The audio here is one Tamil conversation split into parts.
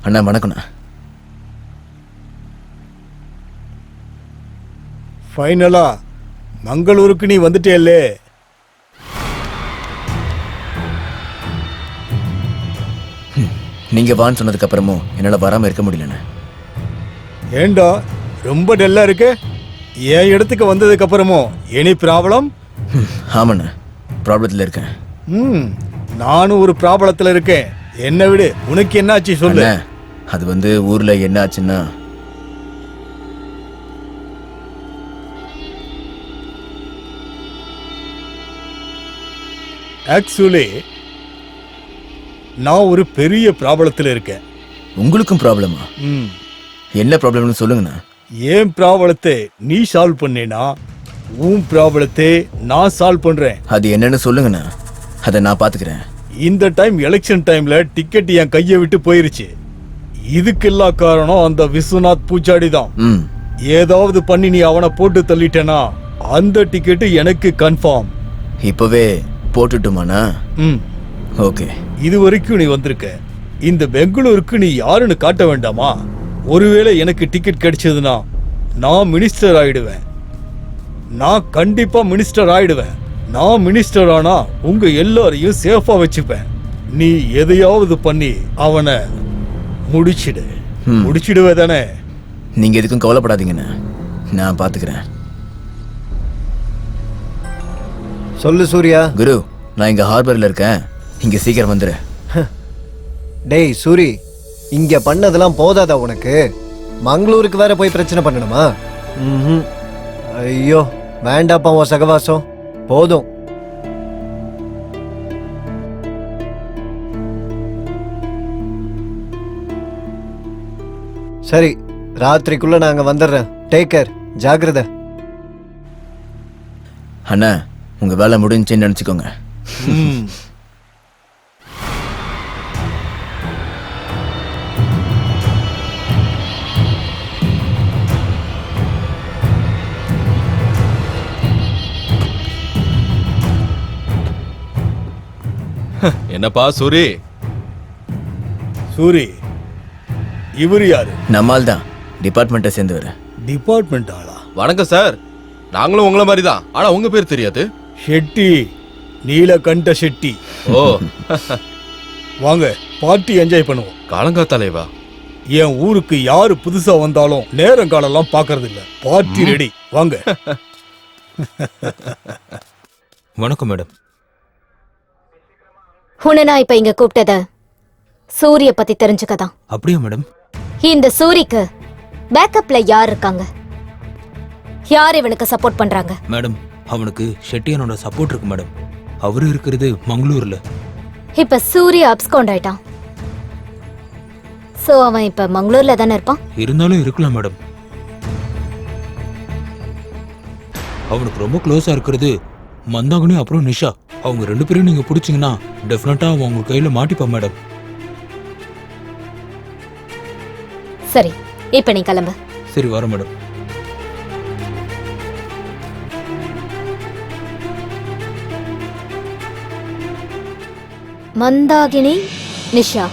அண்ணா வணக்கண்ணா. ஃபைனலா மங்களூருக்கு நீ வந்துட்டேல்லே. நீங்க வான்னு சொன்னதுக்கு அப்புறமும் என்னால வராம இருக்க முடியலண்ணே. ஏண்டா ரொம்ப டல்லா இருக்கு? என் இடத்துக்கு வந்ததுக்கு அப்புறமும் எனி ப்ராப்ளம்? ஆமாண்ணே, ப்ராப்ளத்தில் இருக்கேன். நானும் ஒரு ப்ராப்ளத்தில் இருக்கேன். என்ன விடு, உனக்கு என்ன ஆச்சு சொல்லு. அது வந்து ஊர்ல என்ன ஆச்சுன்னா, ஆக்சுவலி நான் ஒரு பெரிய ப்ராப்ளத்தில் இருக்கேன். உங்களுக்கும் ப்ராப்ளமா? என்ன ப்ராப்ளம்னு சொல்லுங்கண்ணா. ஏன் ப்ராப்ளத்தை நீ சால்வ் பண்ணேனா உன் ப்ராப்ளத்தை நான் சால்வ் பண்றேன். அது என்னன்னு சொல்லுங்கண்ணா, அதை நான் பாத்துக்கிறேன். இந்த டைம் எலெக்ஷன் டைம்ல டிக்கெட் என் கையை விட்டு போயிருச்சு. இதுக்கெல்லாம் காரணம் அந்த விஸ்வநாத் பூச்சாடி தான். ஏதாவது பண்ணி நீ அவனை போட்டு தள்ளிட்டேனா அந்த டிக்கெட் எனக்கு கன்ஃபார்ம். இப்பவே போட்டுட்டுமாண்ணா? ஓகே. இது வரைக்கும் நீ வந்திருக்க. இந்த பெங்களூருக்கு நீ யாருன்னு காட்ட வேண்டாமா? ஒருவேளை எனக்கு டிக்கெட் கிடைச்சதுன்னா நான் மினிஸ்டர் ஆயிடுவேன். நான் கண்டிப்பா மினிஸ்டர் ஆயிடுவேன். நான் மினிஸ்டர் ஆனா உங்க எல்லாரையும் சேஃபா வச்சுப்பேன். நீ எதையாவது பண்ணி அவனை முடிச்சிடுவே தானே? நீங்க எதுக்கும் கவலைப்படாதீங்கண்ணா, நான் பாத்துக்கிறேன். சொல்லு சூர்யா. குரு, நான் இங்க ஹார்பர்ல இருக்கேன், இங்க சீக்கிரம் வந்துரு. டேய் சூரி, இங்க பண்ணதெல்லாம் போதாதா உனக்கு? மங்களூருக்கு வேற போய் பிரச்சனை பண்ணணுமா? ஐயோ வேண்டாப்பா உன் சகவாசம், போதும். சரி, ராத்திரிக்குள்ள நாங்க வந்துடுறேன். டேக் கேர், ஜாக்கிரதை. அண்ணா, உங்க வேலை முடிஞ்சுன்னு நினைச்சுக்கோங்க. என்னப்பா சூரி? சூரி, இவர் யாரு? நம்மால் தான், டிபார்ட்மெண்ட்டை சேர்ந்தவர். டிபார்ட்மெண்ட் ஆளா? வணக்கம் சார், நாங்களும் உங்களை மாதிரி தான். ஆனா உங்க பேர் தெரியாது. ஷெட்டி, நீலகண்ட ஷெட்டி. ஓ வாங்க பார்ட்டி என்ஜாய் பண்ணுவோம். காலங்காத்தாலேவா? என் ஊருக்கு யாரு புதுசா வந்தாலும் நேரம் காலெல்லாம் பாக்குறது இல்ல. பார்ட்டி ரெடி, வாங்க. வணக்கம் மேடம். உன்னை நான் இப்ப இங்க கூப்பிட்டத சூரிய பத்தி தெரிஞ்சுக்கதான். அப்படியா மேடம்? இந்த சூரிக்கு பேக்கப்ல யார் இருக்காங்க? யார் இவனுக்கு சப்போர்ட் பண்றாங்க? மேடம், அவனுக்கு ஷெட்டியனோட சப்போர்ட் இருக்கு மேடம். அவரு இருக்கிறது மங்களூர்ல. இப்ப சூரிய அப்ஸ்கவுண்ட் ஆயிட்டான். சோ அவன் இப்ப மங்களூர்ல தானே இருப்பான். இருந்தாலும் இருக்கலாம் மேடம். அவனுக்கு ரொம்ப க்ளோஸா இருக்கிறது மந்தாகினி அப்புறம் நிஷா. அவங்க ரெண்டு பேரும் நீங்க பிடிச்சீங்கன்னா டெஃபினட்டா அவன் உங்க கையில மாட்டிப்பா மேடம். சரி, இப்ப நீ கிளம்பு. சரி, வர மேடம். மந்தாகினி, நிஷா.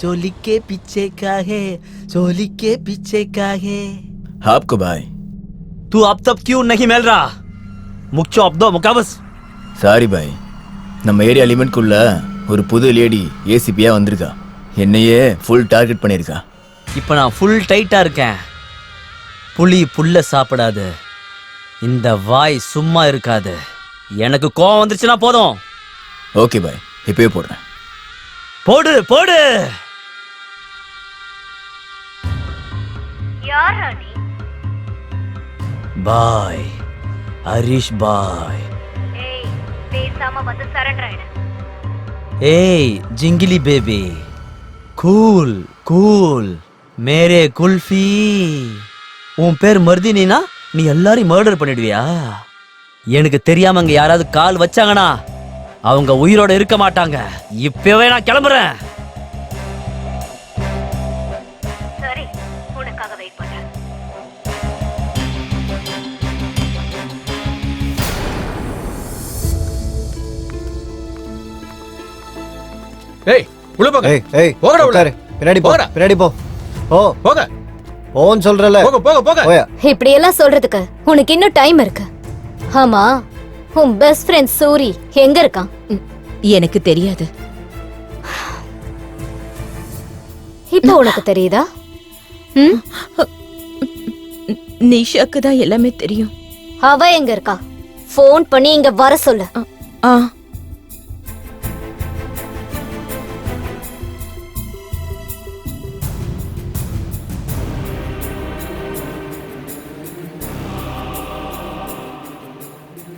चोली के पीछे का है, चोली के पीछे का है। आपको भाई, तू अब तक क्यों नहीं मिल रहा? मुक्चो अब दो मुकाबस. சாரி பாய், நம்ம ஏரியா லிமிட்குள்ள ஒரு புது லேடி ஏசிபியா வந்திருக்கா. என்னையே ஃபுல் டார்கெட் பண்ணியிருக்கா. இப்போ நான் ஃபுல் டைட்டா இருக்கேன். புலி புல்ல சாப்பிடாது, இந்த வாய் சும்மா இருக்காது. எனக்கு கோவம் வந்துருச்சுன்னா போதும். ஓகே பாய், இப்பவே போடுறேன். போடு போடு. யார் ராணி? பாய், ஹரிஷ் பாய். ஏய், பேசாம ஏய் ஜிங்கிலி பேபி, கூல் கூல் மேரே குல்ஃபி. உன் பேர் மர்தினா, நீ எல்லாரையும் மர்டர் பண்ணிடுவியா? எனக்கு தெரியாம அங்க யாராவது கால் வச்சாங்கன்னா அவங்க உயிரோட இருக்க மாட்டாங்க. இப்பவே நான் கிளம்புறேன். சரி, உனக்காக வெயிட் பண்றேன். ஏய் உள்ள போங்க. ஏய் ஏய் போங்கடா உள்ள. உட்காரு. பின்னாடி போ, போங்கடா. பின்னாடி போ. ஓ போங்க ஓன்னு சொல்றல. போங்க போங்க போங்க. ஓயா இப்படி எல்லாம் சொல்றதுக்கு உனக்கு இன்னும் டைம் இருக்கு. ஆமா, உன் பெஸ்ட் ஃப்ரெண்ட் சூரி எங்க இருக்கான்? எனக்கு தெரியாது. இப்போ உனக்கு தெரியுதா? ம்? நிஷாக்கு தான் எல்லாமே தெரியும். அவ எங்க இருக்கா? ஃபோன் பண்ணி இங்க வர சொல்லு. ஆ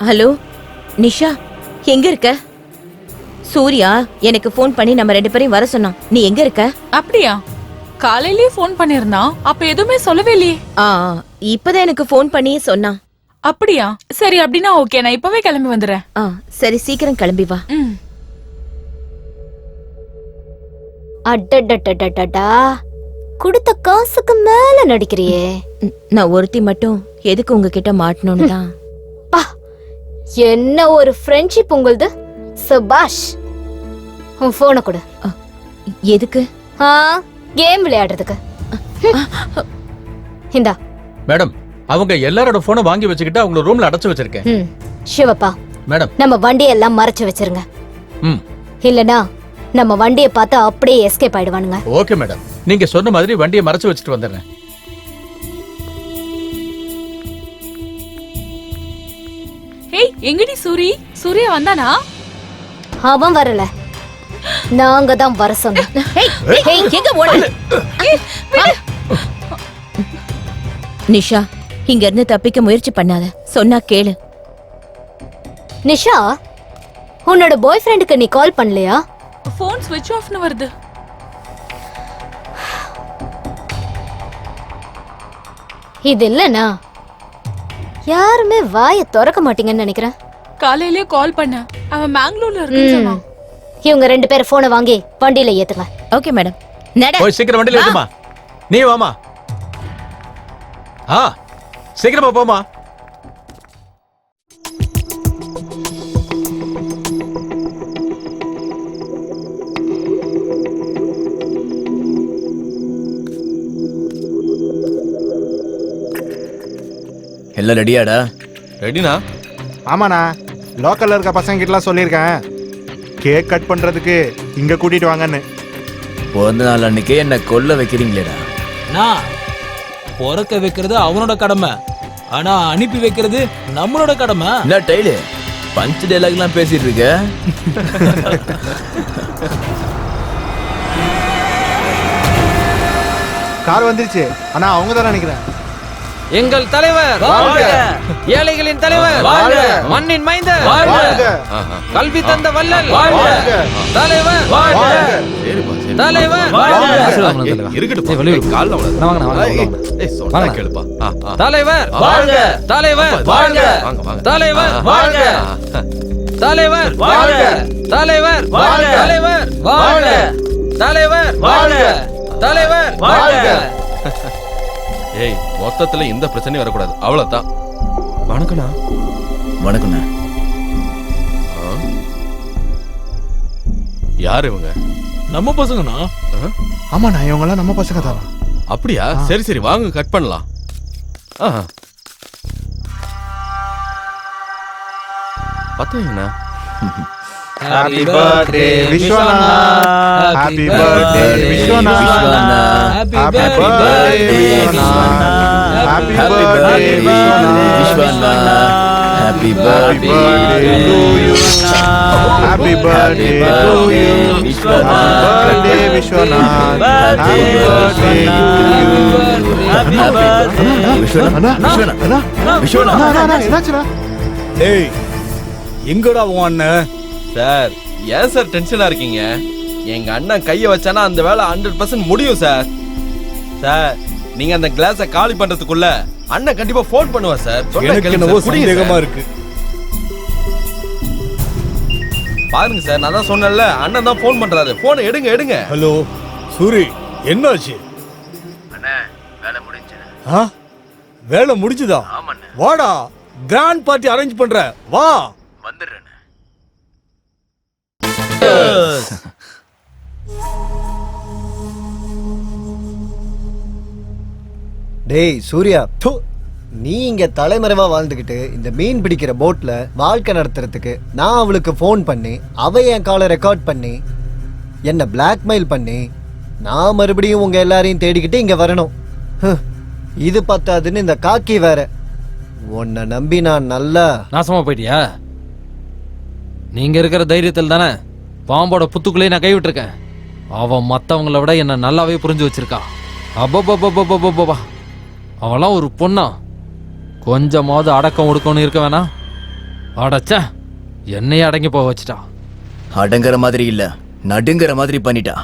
ஹலோ நிஷா, எங்க இருக்க? சூர்யா எனக்கு ஃபோன் பண்ணி நம்ம 2 பேரையும் வர சொன்னான். நீ எங்க இருக்க? அப்படியா? காலையிலேயே ஃபோன் பண்ணிருந்தான், அப்ப எதுவுமே சொல்லவே இல்லையே. ஆ இப்பதான் எனக்கு ஃபோன் பண்ணி சொன்னான். அப்படியா? சரி, அப்படின்னா ஓகே, நான் இப்பவே கிளம்பி வந்துடுறேன். ஆ சரி, சீக்கிரம் கிளம்பி வா. ம். அடடடடடடா, கொடுத்த காசுக்கு மேல நடிக்கிறியே. நான் ஒருத்தி மட்டும் எதுக்கு உங்ககிட்ட மாட்டணும்னு தான். பா, என்ன ஒரு ஃப்ரெண்ட்ஷிப் உங்களுது. சுபாஷ், உன் போனை கொடு. எதுக்கு? கேம் விளையாடுறதுக்கு. இந்தா. மேடம், அவங்க எல்லாரோட போனை வாங்கி வச்சுக்கிட்டு அவங்க ரூம்ல அடைச்சு வச்சிருக்கேன். சிவப்பா, மேடம், நம்ம வண்டியெல்லாம் மறைச்சு வச்சிருங்க. ம் இல்லனா நம்ம வண்டியை பார்த்து அப்படியே எஸ்கேப் ஆயிடுவானுங்க. ஓகே மேடம், நீங்க சொன்ன மாதிரி வண்டியை மறைச்சு வச்சுட்டு வந்துடுறேன். ஹேய், எங்கடி சூரி? சூர்யா வந்தானா? அவன் வரல, நாங்க தான் வர சொன்னோம். எங்க ஓடு? நிஷா, இங்க இருந்து தப்பிக்க முயற்சி பண்ணாத. சொன்னா கேளு. நிஷா, உன்னோட பாய் ஃப்ரெண்டுக்கு நீ கால் பண்ணலையா? ஃபோன் ஸ்விட்ச் ஆஃப்னு வருது. இது இல்லனா யாருமே வாயை திறக்க மாட்டீங்கன்னு நினைக்கிறேன். காலையிலேயே கால் பண்ண, அவன் மேங்களூர்ல இருக்குன்னு சொன்னான். இவங்க 2 பேரும் போனை வாங்கி வண்டியில ஏத்துங்க. Okay madam. நட. போய் சீக்கிரம் வண்டியில ஏத்துமா. நீ வாமா. சீக்கிரமா போமா. எல்லாம் ரெடியாடா? ரெடினா? ஆமாண்ணா, லோக்கல்ல இருக்க பசங்க கிட்டலாம் சொல்லியிருக்கேன் கேக் கட் பண்றதுக்கு இங்க கூட்டிட்டு வாங்கன்னு. பிறந்த நாள் அன்னைக்கே என்ன கொல்ல வைக்கிறீங்களேடா. நான் பிறக்க வைக்கிறது அவனோட கடமை, ஆனா அனுப்பி வைக்கிறது நம்மளோட கடமை. என்ன டைலு பஞ்ச் டைலாக்லாம் பேசிட்டு இருக்க? கார் வந்துருச்சு, ஆனா அவங்க தான் நினைக்கிறேன். எங்கள் தலைவர் வாழ்க! ஏழைகளின் தலைவர் வாழ்க! மண்ணின் மைந்தர் வாழ்க! கல்வி தந்த வள்ளல் வாழ்க! தலைவர் சரிப்பா சரி. தலைவர் இருக்கட்டும். கால்ல சொன்னா கேளுப்பா. தலைவர் வாழ்க! தலைவர் வாங்க வாங்க. தலைவர் வாழ்க! தலைவர் வாழ்க! தலைவர் வாழ்க! தலைவர் வாழ்க! தலைவர் வாழ்க! தலைவர் வாழ்க! ஏய், மொத்தத்துல இந்த பிரச்சனை வரக்கூடாது, அவ்வளவுதான். வணக்கண்ணா. வணக்கண்ணா. யார் இவங்க? நம்ம பசங்கண்ணா. ஆமாண்ணா, இவங்கெல்லாம் நம்ம பசங்க தான். அப்படியா? சரி சரி, வாங்க கட் பண்ணலாம். பத்தவங்கண்ணா. Happy birthday Viswanath, happy birthday Viswanath, happy happy birthday birthday Viswanath, happy birthday Viswanath, happy happy birthday to you, happy birthday to you, happy birthday Viswanath, happy birthday to you, happy birthday. அண்ணா, அண்ணா, அண்ணா, அண்ணா, என்னாச்சுடா? ஏய், எங்கடா உன் அண்ணன்? சார் ஏன் சார் டென்ஷனா இருக்கீங்க? எங்க அண்ணன் கைய வச்சானா அந்த வேலை 100% முடியும் சார். சார் நீங்க அந்த கிளாஸை காலி பண்றதுக்குள்ள அண்ணன் கண்டிப்பா ஃபோன் பண்ணுவா சார். எனக்கு என்னவோ சந்தேகமா இருக்கு. பாருங்க சார், நான் தான் சொன்னேன்ல, அண்ணன் தான் ஃபோன் பண்றாரு. போனை எடுங்க எடுங்க. ஹலோ சூரி, என்னாச்சு? அண்ணே வேலை முடிஞ்சு. வேலை முடிஞ்சுதா? வாடா, கிராண்ட் பார்ட்டி அரேஞ்ச் பண்ற, வா. வந்துடுறேன். டேய் சூர்யா, நீ இங்க தலைமறைவா வாழ்ந்துகிட்டு இந்த மீன் பிடிக்கிற போட்ல வாழ்க்கை நடத்துறதுக்கு நான் அவளுக்கு ஃபோன் பண்ணி அவ என் காலை ரெக்கார்ட் பண்ணி என்ன பிளாக்மெயில் பண்ணி நான் மறுபடியும் உங்க எல்லாரையும் தேடிக்கிட்டு இங்க வரணும். இது பத்தாதுன்னு இந்த காக்கி வேற. உன்னை நம்பி நான் நல்லா நாசமா போயிட்டியா? நீங்க இருக்கிற தைரியத்தில் தானே பாம்போட புத்துக்குள்ளே நான் கைவிட்டிருக்கேன். அவன் மற்றவங்கள விட என்ன நல்லாவே புரிஞ்சு வச்சிருக்கா. அப்பப்பா, அவளாம் ஒரு பொண்ணா? கொஞ்சமாவது அடக்கம் ஒடுக்கம்னு இருக்க வேணாம். அடச்சா என்னையே அடங்கி போக வச்சுட்டா. அடங்குற மாதிரி இல்ல, நடுங்கிற மாதிரி பண்ணிட்டா.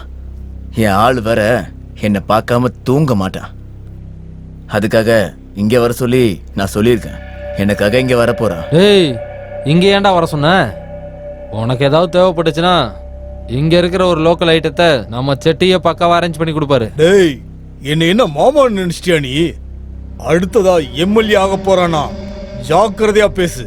என் ஆள் வேற என்னை பார்க்காம தூங்க மாட்டான். அதுக்காக இங்க வர சொல்லி நான் சொல்லியிருக்கேன். எனக்காக இங்க வர போறா. டேய், இங்க ஏன்டா வர சொன்ன? உனக்கு ஏதாவது தேவைப்பட்டுச்சுன்னா இங்க இருக்கிற ஒரு லோக்கல் ஐட்டத்தை நம்ம செட்டியை பக்காவா அரேஞ்ச் பண்ணி கொடுப்பாரு. டேய், என்ன மாமான்னு நினைச்சிட்டியா நீ? அடுத்ததா எம்எல்ஏ ஆக போறானா? ஜாக்கிரதையா பேசு.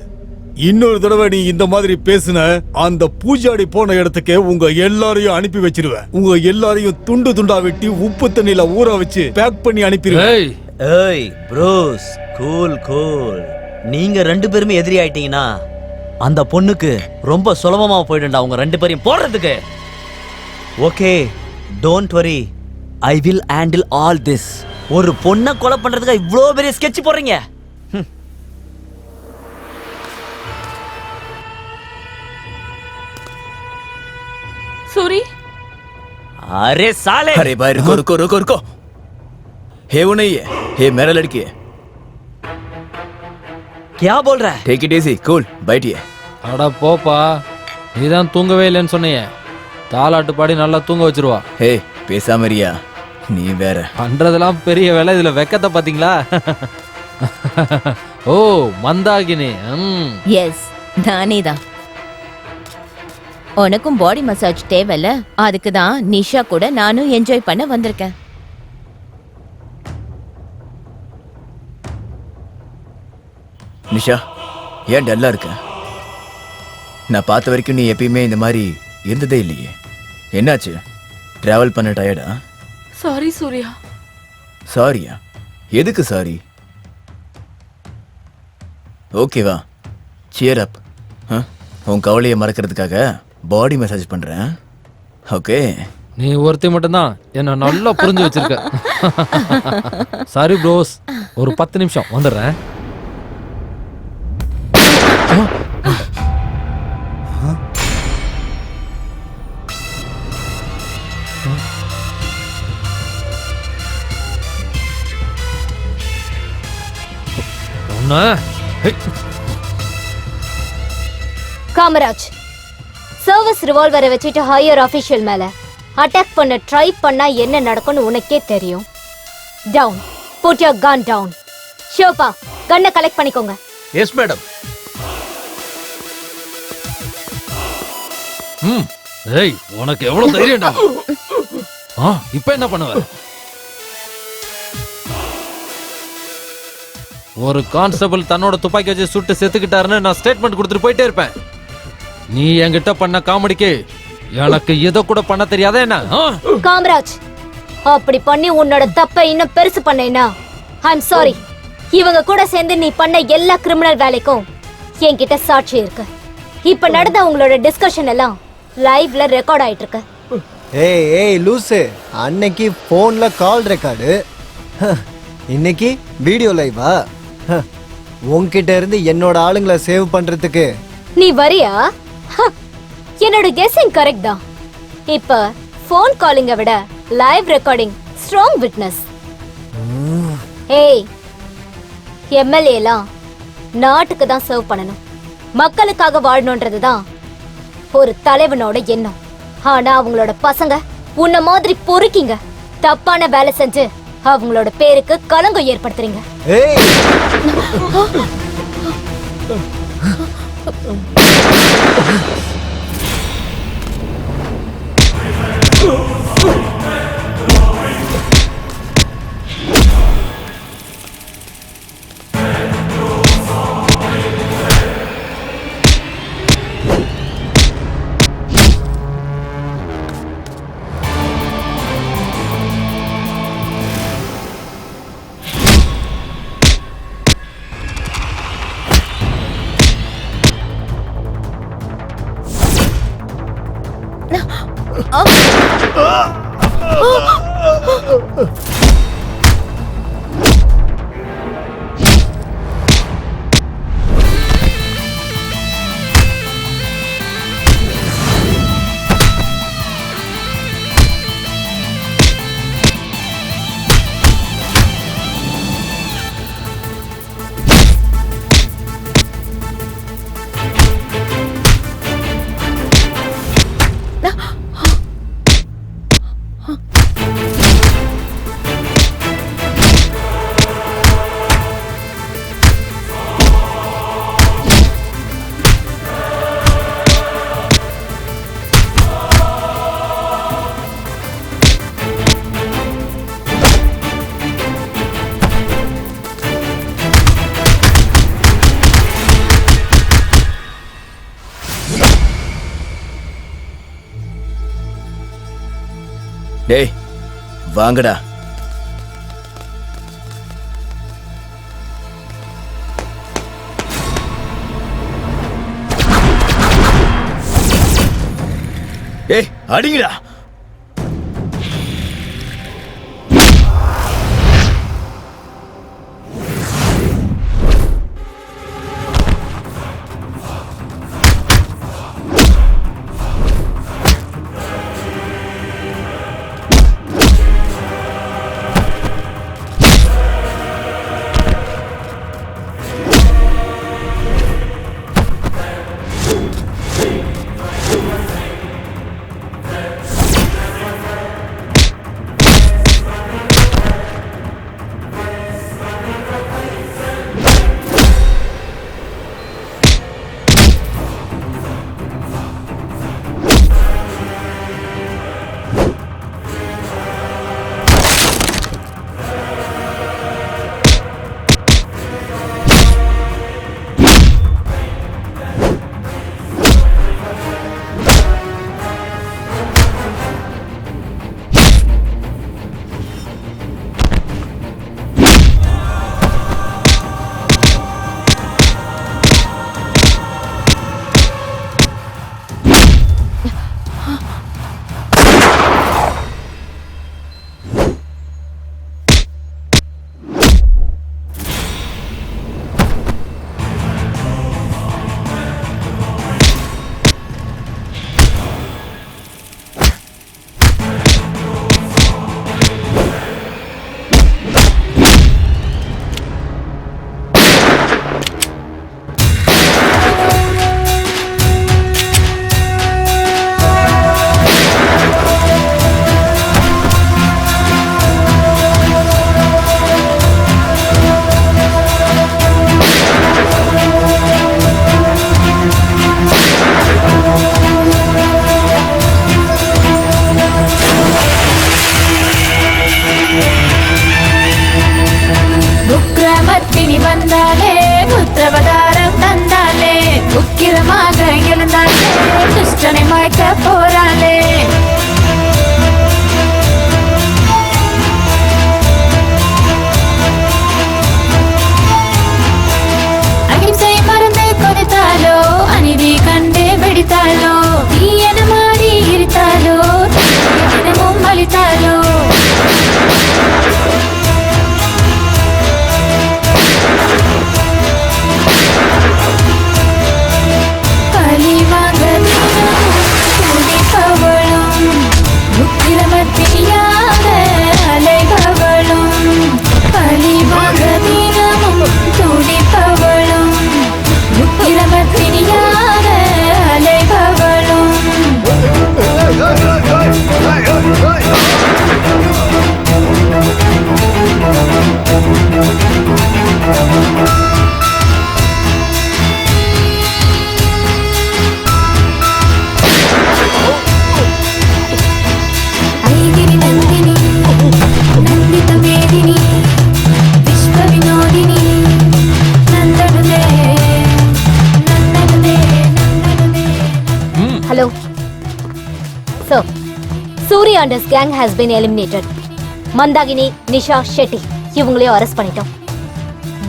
இன்னொரு தடவை நீ இந்த மாதிரி பேசுன, அந்த பூஜாடி போன இடத்துக்கு உங்க எல்லாரையும் அனுப்பி வச்சிருவேன். உங்க எல்லாரையும் துண்டு துண்டா வெட்டி உப்பு தண்ணியில ஊற வச்சு பேக் பண்ணி அனுப்பிடுவேன். ஏய் ப்ரோஸ், கூல் கூல். நீங்க 2 பேருமே எதிரி ஆயிட்டீங்கன்னா அந்த பொண்ணுக்கு ரொம்ப சுலபமா போயிடும்டா உங்க 2 பேரையும் போடுறதுக்கு. Okay, don't worry, I will handle all this. ஒரு பொண்ணை கொலை பண்றதுக்கு இவ்ளோ பெரிய ஸ்கெட்ச் போடுறீங்க. सूरी, अरे साले! अरे भाई रुको रुको रुको रुको। हे वो नहीं है, हे मेरा लड़की है। क्या बोल रहा है? टेक इट इजी, कूल, बैठिए। அட போப்பா, நீதான் தூங்கவே இல்லைன்னு சொன்னீங்க. தாலாட்டு பாடி நல்லா தூங்க வச்சிருவா. ஹே பேசாம இருயா, நீ வேற. பண்றதெல்லாம் பெரிய வேலை, இதுல வெக்கத்தை பாத்தீங்களா? ஓ மந்தாகினி. எஸ், நானே தான். உனக்கும் பாடி மசாஜ் தேவையில்ல, அதுக்கு தான் நிஷா கூட நானும் என்ஜாய் பண்ண வந்திருக்கேன். நிஷா, ஏன் டல்லா இருக்க? நான் பார்த்த வரைக்கும் நீ எப்பயுமே இந்த மாதிரி இருந்ததே இல்லையே. என்னாச்சு? டிராவல் பண்ண டயர்டா? சாரி சூர்யா. சாரியா? எதுக்கு சாரி? ஓகேவா, சியர் அப். உன் கவலையை மறக்கிறதுக்காக பாடி மசாஜ் பண்றேன். ஓகே, நீ ஒருத்தி மட்டும்தான் என்ன நல்லா புரிஞ்சு வச்சிருக்க. சாரி ப்ரோஸ், ஒரு 10 நிமிஷம் வந்துடுறேன். காமராஜ், சர்வீஸ் ரிவால்வரை வச்சுட்டு ஹையர் ஆபீஷியல் மேல அட்டாக் பண்ண ட்ரை பண்ணா என்ன நடக்கும்னு உனக்கே தெரியும். Down, put your gun down. Shobha, கன்னை கலெக்ட் பண்ணிக்கோங்க. Yes madam. ஏய், உனக்கு எவ்வளவு தைரியம்டா? இப்போ என்ன பண்ணுவ? ஒரு கான்ஸ்டபிள் தன்னோட துப்பாக்கி வச்சு சுட்டு செத்துக்கிட்டாருன்னு நான் ஸ்டேட்மெண்ட் கொடுத்துட்டு போயிட்டே இருப்பேன். நீ என்கிட்ட பண்ண காமெடிக்கு எனக்கு எதை கூட பண்ண தெரியாத என்ன? காமராஜ், அப்படி பண்ணி உன்னோட தப்பை இன்னும் பெருசு பண்ணேனா ஐ அம் சாரி. இவங்க கூட சேர்ந்து நீ பண்ண எல்லா கிரிமினல் வேலைக்கும் என்கிட்ட சாட்சி இருக்கு. இப்ப நடந்த உங்களோட டிஸ்கஷன் எல்லாம் லைவ்ல ரெக்கார்ட் ஆயிட்டு இருக்கு. ஏய் ஏய் லூசு, அன்னைக்கு போன்ல கால் ரெக்கார்டு, இன்னைக்கு வீடியோ லைவா? உன்கிட்ட இருந்து என்னோட ஆளுங்களை சேவ் பண்றதுக்கு நீ வரியா? என்னோட கெஸ்ஸிங் கரெக்ட் தான். இப்ப போன் காலிங்க விட லைவ் ரெக்கார்டிங் ஸ்ட்ராங் விட்னஸ். ஏய், எம்எல்ஏலாம் நாட்டுக்கு தான் சர்வ் பண்ணணும், மக்களுக்காக வாழணுன்றதுதான் ஒரு தலைவனோட எண்ணம். ஆனா அவங்களோட பசங்க உன்ன மாதிரி பொறுக்கிங்க தப்பான வேலை செஞ்சு அவங்களோட பேருக்கு களங்கம் ஏற்படுத்துறீங்க. ஏய் டேய் வாங்கடா. டேய் அடிங்கடா. So, Surya and his gang has been eliminated. Mandakini, Nisha, Shetty இவங்களையும் அரெஸ்ட் பண்ணிட்டோம்.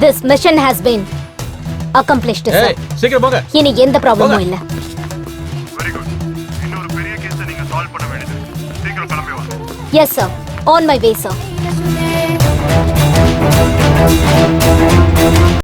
This mission has been accomplished, sir. சீக்கிரம் போங்க. இனி எந்த ப்ராப்ளமும் இல்ல. Very good. இன்னொரு பெரிய கேஸை நீங்க சால்வ் பண்ண வேண்டியது. சீக்கிரம் கிளம்பி வாங்க. Yes, sir. On my way, sir.